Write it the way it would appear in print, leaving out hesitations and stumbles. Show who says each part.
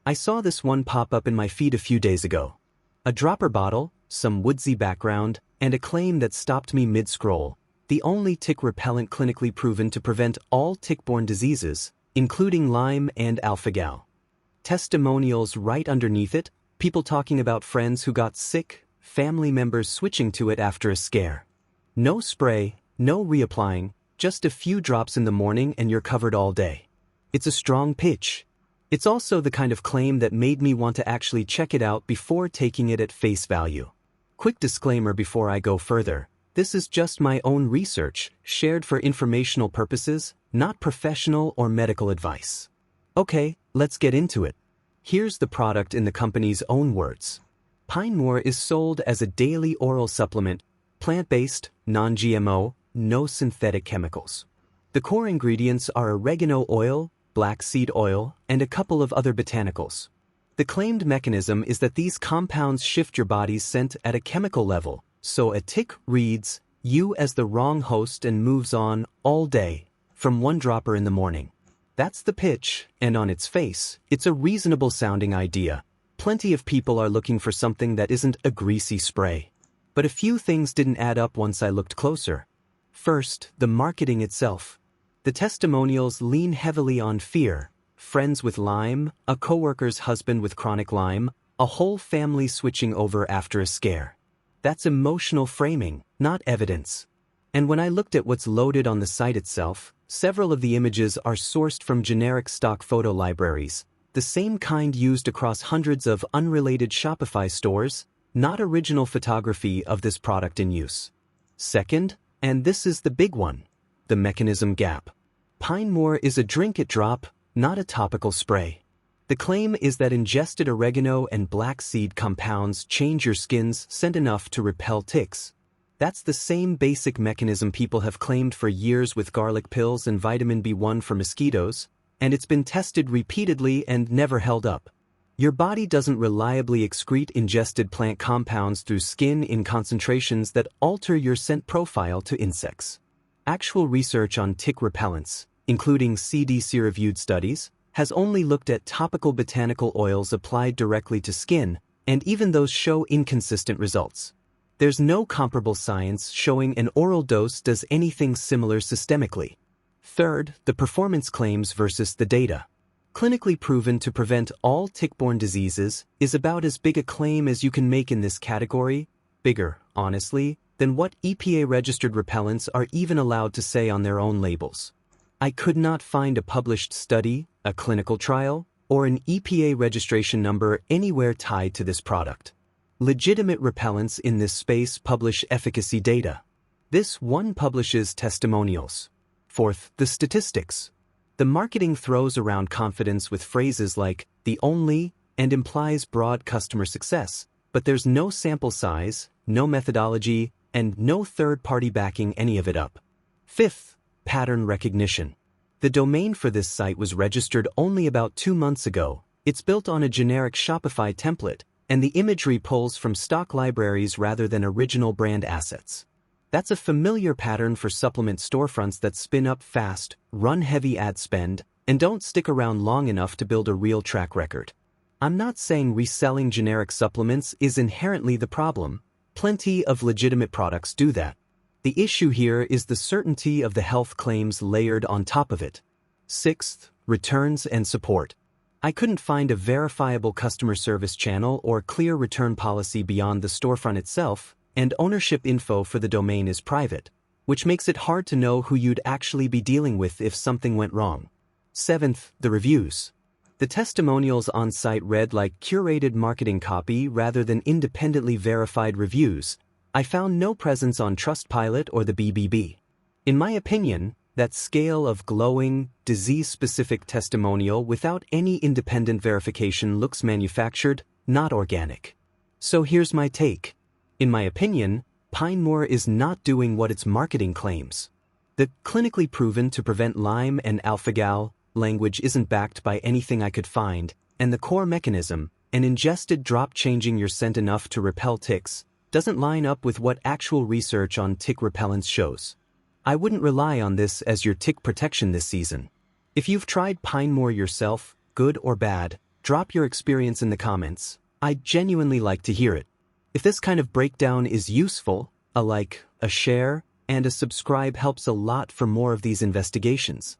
Speaker 1: I saw this one pop up in my feed a few days ago. A dropper bottle, some woodsy background, and a claim that stopped me mid-scroll. The only tick repellent clinically proven to prevent all tick-borne diseases, including Lyme and alpha-gal. Testimonials right underneath it, people talking about friends who got sick, family members switching to it after a scare. No spray, no reapplying, just a few drops in the morning and you're covered all day. It's a strong pitch. It's also the kind of claim that made me want to actually check it out before taking it at face value. Quick disclaimer before I go further. This is just my own research, shared for informational purposes, not professional or medical advice. Okay, let's get into it. Here's the product in the company's own words. Pinemoor is sold as a daily oral supplement, plant-based, non-GMO, no synthetic chemicals. The core ingredients are oregano oil, black seed oil, and a couple of other botanicals. The claimed mechanism is that these compounds shift your body's scent at a chemical level, so a tick reads you as the wrong host and moves on all day, from one dropper in the morning. That's the pitch, and on its face, it's a reasonable sounding idea. Plenty of people are looking for something that isn't a greasy spray. But a few things didn't add up once I looked closer. First, the marketing itself. The testimonials lean heavily on fear. Friends with Lyme, a coworker's husband with chronic Lyme, a whole family switching over after a scare. That's emotional framing, not evidence. And when I looked at what's loaded on the site itself, several of the images are sourced from generic stock photo libraries, the same kind used across hundreds of unrelated Shopify stores, not original photography of this product in use. Second, and this is the big one, the mechanism gap. Pinemoor is a drink-it-drop, not a topical spray. The claim is that ingested oregano and black seed compounds change your skin's scent enough to repel ticks. That's the same basic mechanism people have claimed for years with garlic pills and vitamin B1 for mosquitoes, and it's been tested repeatedly and never held up. Your body doesn't reliably excrete ingested plant compounds through skin in concentrations that alter your scent profile to insects. Actual research on tick repellents, including CDC-reviewed studies, has only looked at topical botanical oils applied directly to skin, and even those show inconsistent results. There's no comparable science showing an oral dose does anything similar systemically. Third, the performance claims versus the data. Clinically proven to prevent all tick-borne diseases is about as big a claim as you can make in this category, bigger, honestly, than what EPA-registered repellents are even allowed to say on their own labels. I could not find a published study, a clinical trial, or an EPA registration number anywhere tied to this product. Legitimate repellents in this space publish efficacy data. This one publishes testimonials. Fourth, the statistics. The marketing throws around confidence with phrases like, the only, and implies broad customer success, but there's no sample size, no methodology, and no third-party backing any of it up. Fifth, pattern recognition. The domain for this site was registered only about 2 months ago. It's built on a generic Shopify template, and the imagery pulls from stock libraries rather than original brand assets. That's a familiar pattern for supplement storefronts that spin up fast, run heavy ad spend, and don't stick around long enough to build a real track record. I'm not saying reselling generic supplements is inherently the problem. Plenty of legitimate products do that. The issue here is the certainty of the health claims layered on top of it. Sixth, returns and support. I couldn't find a verifiable customer service channel or clear return policy beyond the storefront itself, and ownership info for the domain is private, which makes it hard to know who you'd actually be dealing with if something went wrong. Seventh, the reviews. The testimonials on site read like curated marketing copy rather than independently verified reviews. I found no presence on Trustpilot or the BBB. In my opinion, that scale of glowing, disease-specific testimonial without any independent verification looks manufactured, not organic. So here's my take. In my opinion, Pinemoor is not doing what its marketing claims. The clinically proven to prevent Lyme and alpha-gal language isn't backed by anything I could find, and the core mechanism, an ingested drop changing your scent enough to repel ticks, doesn't line up with what actual research on tick repellents shows. I wouldn't rely on this as your tick protection this season. If you've tried Pinemoor yourself, good or bad, Drop your experience in the comments. I'd genuinely like to hear it. If this kind of breakdown is useful, a like, a share, and a subscribe helps a lot for more of these investigations.